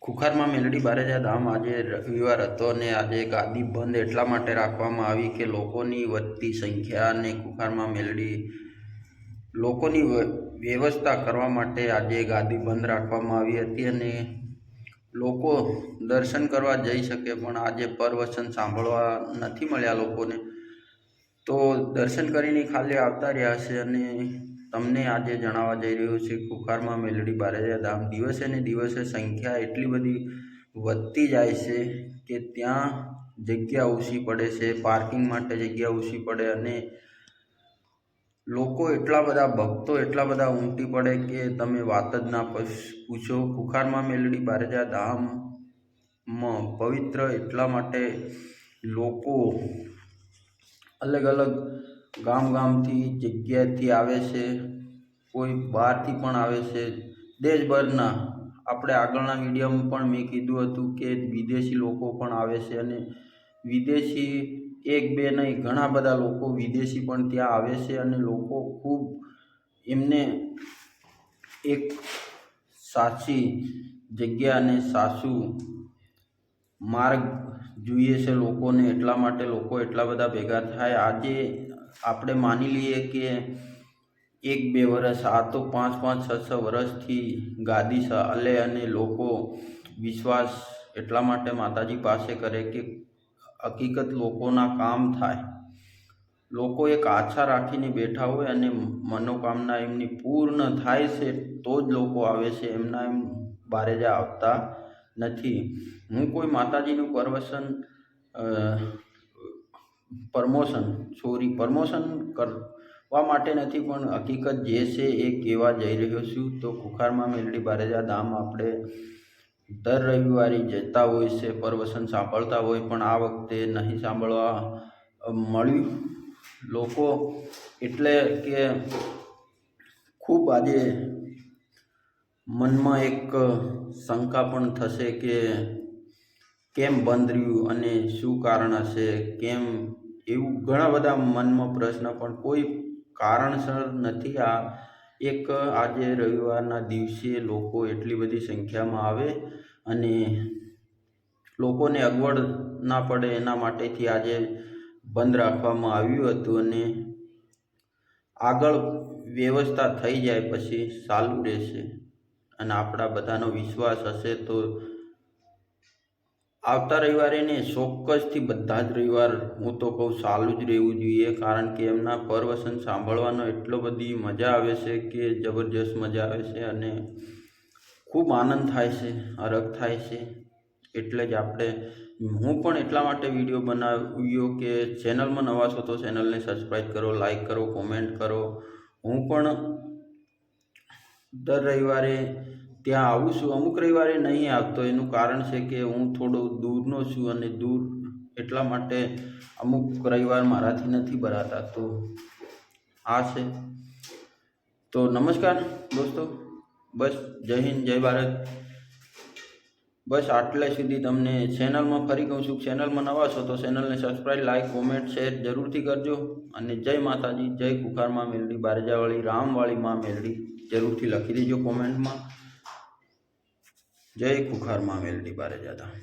ખુખારમાં મેલડી બારેજા ધામ આજે રવિવાર હતો અને આજે ગાદી બંધ એટલા માટે રાખવામાં આવી કે લોકોની વધતી સંખ્યા અને ખુખારમાં મેલડી લોકોની વ્યવસ્થા કરવા માટે આજે ગાદી બંધ રાખવામાં આવી હતી અને લોકો દર્શન કરવા જઈ શકે, પણ આજે પરવચન સાંભળવા નથી મળ્યા લોકોને, તો દર્શન કરીને ખાલી આવતા રહ્યા છે. અને તમને આજે જણાવવા જઈ રહ્યો છે ખુખારમાં મેલડી બારેજા ધામ દિવસે ને દિવસે સંખ્યા એટલી બધી વધતી જાય છે કે ત્યાં જગ્યા ઓછી પડે છે, પાર્કિંગ માટે જગ્યા ઓછી પડે અને લોકો એટલા બધા ભક્તો એટલા બધા ઉમટી પડે કે તમે વાત જ ના પૂછો. ખુખારમાં મેલડી બારેજા ધામમાં પવિત્ર એટલા માટે લોકો અલગ અલગ ગામથી જગ્યાએથી આવે છે, કોઈ બહારથી પણ આવે છે, દેશભરના. આપણે આગળના વિડીયોમાં પણ મેં કીધું હતું કે વિદેશી લોકો પણ આવે છે અને વિદેશી એક બે નહીં ઘણા બધા લોકો વિદેશી પણ ત્યાં આવે છે અને લોકો ખૂબ એમને એક સાચી જગ્યા અને સાચું માર્ગ જોઈએ છે લોકોને, એટલા માટે લોકો એટલા બધા ભેગા થાય. આજે આપણે માની લઈએ કે 1-2 વર્ષ, આ તો 5-6 વર્ષથી ગાદી ચાલે અને લોકો વિશ્વાસ એટલા માટે માતાજી પાસે કરે કે હકીકત લોકોના કામ થાય. લોકો એક આશા રાખીને બેઠા હોય અને મનોકામના એમની પૂર્ણ થાય છે તો જ લોકો આવે છે, એમના એમ બારેજા આવતા નથી. હું કોઈ માતાજીનું પ્રમોશન કરવા માટે નથી, પણ હકીકત જે છે એ કહેવા જઈ રહ્યો છું. તો ખુખારમાં મેલડી બારેજા ધામ આપણે દર રવિવારે જતા હોય છે, પ્રવચન સાંભળતા હોય, પણ આ વખતે નહીં સાંભળવા મળ્યું લોકો, એટલે કે ખૂબ આજે મનમાં એક શંકા પણ થશે કે કેમ બંધ રહ્યું અને શું કારણ હશે, કેમ એવું ઘણા બધા મનમાં પ્રશ્ન, પણ કોઈ કારણસર નથી. આ એક આજે રવિવારના દિવસે લોકો એટલી બધી સંખ્યામાં આવે અને લોકોને અગવડ ના પડે એના માટેથી આજે બંધ રાખવામાં આવ્યું હતું અને આગળ વ્યવસ્થા થઈ જાય પછી ચાલુ રહેશે. અને આપણા બધાનો વિશ્વાસ હશે તો આવતા રવિવારે ને ચોક્કસથી બધા જ રવિવાર હું તો કહું ચાલુ જ રહેવું જોઈએ, કારણ કે એમના પ્રવચન સાંભળવાનો એટલો બધી મજા આવે છે કે જબરજસ્ત મજા આવે છે અને ખૂબ આનંદ થાય છે, હરખ થાય છે. એટલે જ હું પણ એટલા માટે વિડીયો બનાવ્યો કે ચેનલમાં નવા છો તો ચેનલને સબસ્ક્રાઈબ કરો, લાઈક કરો, કોમેન્ટ કરો. હું પણ દર રવિવારે ત્યાં આવું છું, અમુક રવિવારે નહીં આવતો. એનું કારણ છે કે હું થોડો દૂરનો છું અને દૂર એટલા માટે અમુક રવિવાર મારાથી નથી ભરાતા. તો આ છે. તો નમસ્કાર દોસ્તો, બસ જય હિન્દ, જય ભારત. બસ આટલે સુધી. તમને ચેનલમાં ફરી કહું છું, ચેનલમાં નવા છો તો ચેનલને સબસ્ક્રાઈબ, લાઈક, કોમેન્ટ, શેર જરૂરથી કરજો. અને જય માતાજી, જય ખુખારમાં મેલડી બારેજાવાળી રામવાળી માં મેલડી જરૂરથી લખી દેજો કોમેન્ટમાં. જય ખુખારમાં મેલડી બારેજા ધામ.